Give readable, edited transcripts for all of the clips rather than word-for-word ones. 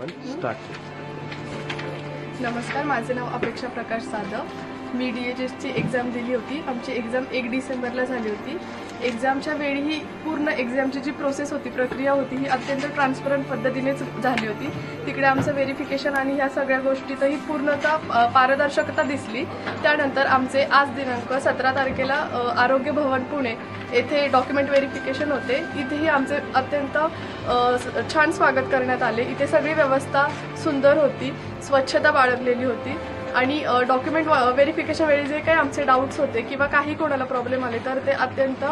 नमस्कार, माझे नाव अपेक्षा प्रकाश जाधव. मी DHSची एक्झाम दिली होती. आमची एक्झाम 1 डिसेंबरला झाली होती. एक्झामच्या वेळी ही पूर्ण एक्झामची जी प्रोसेस होती, प्रक्रिया होती, ही अत्यंत ट्रान्सपरंट पद्धतीनेच झाली होती. तिकडे आमचं व्हेरिफिकेशन आणि ह्या सगळ्या गोष्टीतही पूर्णतः पारदर्शकता दिसली. त्यानंतर आमचे आज दिनांक 17 तारखेला आरोग्य भवन पुणे येथे डॉक्युमेंट व्हेरिफिकेशन होते. इथेही आमचे अत्यंत छान स्वागत करण्यात आले. इथे सगळी व्यवस्था सुंदर होती, स्वच्छता बाळगलेली होती आणि डॉक्युमेंट व्हेरिफिकेशन वेळी जे काही आमचे डाऊट्स होते किंवा काही कोणाला प्रॉब्लेम आले तर ते अत्यंत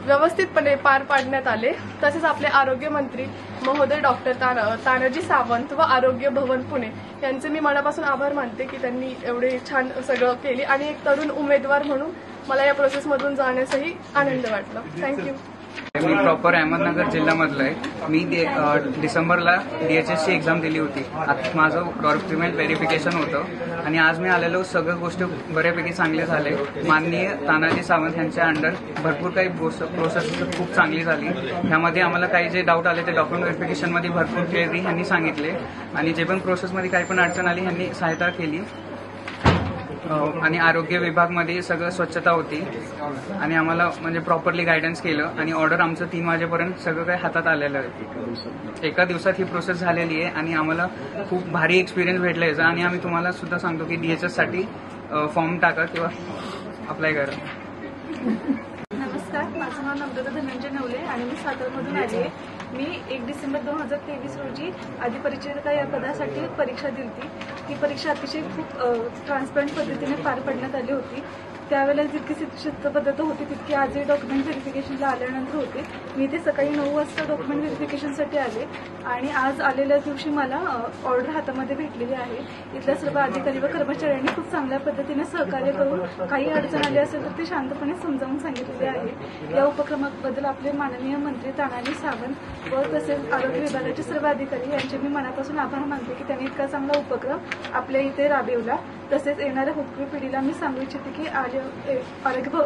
व्यवस्थितपणे पार पाडण्यात आले. तसेच आपले आरोग्यमंत्री महोदय डॉक्टर तानाजी सावंत व आरोग्य भवन पुणे यांचे मी मनापासून आभार मानते की त्यांनी एवढे छान सगळं केले आणि एक तरुण उमेदवार म्हणून मला या प्रोसेसमधून जाण्यासही आनंद वाटला. थँक्यू. मी प्रॉपर अहमदनगर जिल्ह्यामधला आहे. मी डिसेंबरला DHSची एक्झाम दिली होती. आता माझं डॉक्युमेंट व्हेरिफिकेशन होतं आणि आज मी आलेलो सगळ्या गोष्टी बऱ्यापैकी चांगले झाले. माननीय तानाजी सावंत यांच्या अंडर भरपूर काही प्रोसेस खूप चांगली झाली. त्यामध्ये आम्हाला काही जे डाऊट आले ते डॉक्युमेंट व्हेरिफिकेशनमध्ये भरपूर क्लिअरली ह्यांनी सांगितले आणि जे पण प्रोसेसमध्ये काही पण अडचण आली ह्यांनी सहायता केली. आणि आरोग्य विभागमध्ये सगळं स्वच्छता होती आणि आम्हाला म्हणजे प्रॉपरली गायडन्स केलं आणि ऑर्डर आमचं 3 वाजेपर्यंत सगळं काही हातात आलेलं आहे. एका दिवसात ही प्रोसेस झालेली आहे आणि आम्हाला खूप भारी एक्सपिरियन्स भेटला याचा आणि आम्ही तुम्हाला सुद्धा सांगतो की DHSसाठी फॉर्म टाका किंवा अप्लाय करा. नमस्कार, माझं नाव नम्रता धनंजय नवले आणि मी सातारमधून आली आहे. मी 1 डिसेंबर 2023 रोजी अधिपरिचारिका या पदासाठी परीक्षा दिली होती. ही परीक्षा अतिशय खूप ट्रान्सपरंट पद्धतीने पार पाडण्यात आली होती. त्यावेळेला जितकी शिस्तबद्धता होती तितकी आजही डॉक्युमेंट व्हेरिफिकेशनला आल्यानंतर होते. मी ते सकाळी 9 वाजता डॉक्युमेंट व्हेरिफिकेशनसाठी आले आणि आज आलेल्या दिवशी मला ऑर्डर हातामध्ये भेटलेली आहे. इथल्या सर्व अधिकारी व कर्मचाऱ्यांनी खूप चांगल्या पद्धतीने सहकार्य करून काही अडचण आली असेल तर ते शांतपणे समजावून सांगितलेले आहे. या उपक्रमाबद्दल आपले माननीय मंत्री तानाजी सावंत व तसेच आरोग्य विभागाचे सर्व अधिकारी यांचे मी मनापासून आभार मानते की त्यांनी इतका चांगला उपक्रम आपल्या इथे राबविला. तसेच येणाऱ्या होतकरू पिढीला मी सांगू इच्छिते की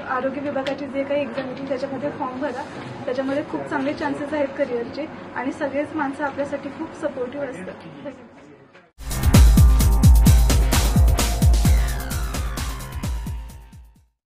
आरोग्य विभागाची जे काही एक्झाम होती त्याच्यामध्ये फॉर्म भरा. त्याच्यामध्ये खूप चांगले चान्सेस आहेत करिअरचे आणि सगळेच माणसं आपल्यासाठी खूप सपोर्टिव्ह असतात.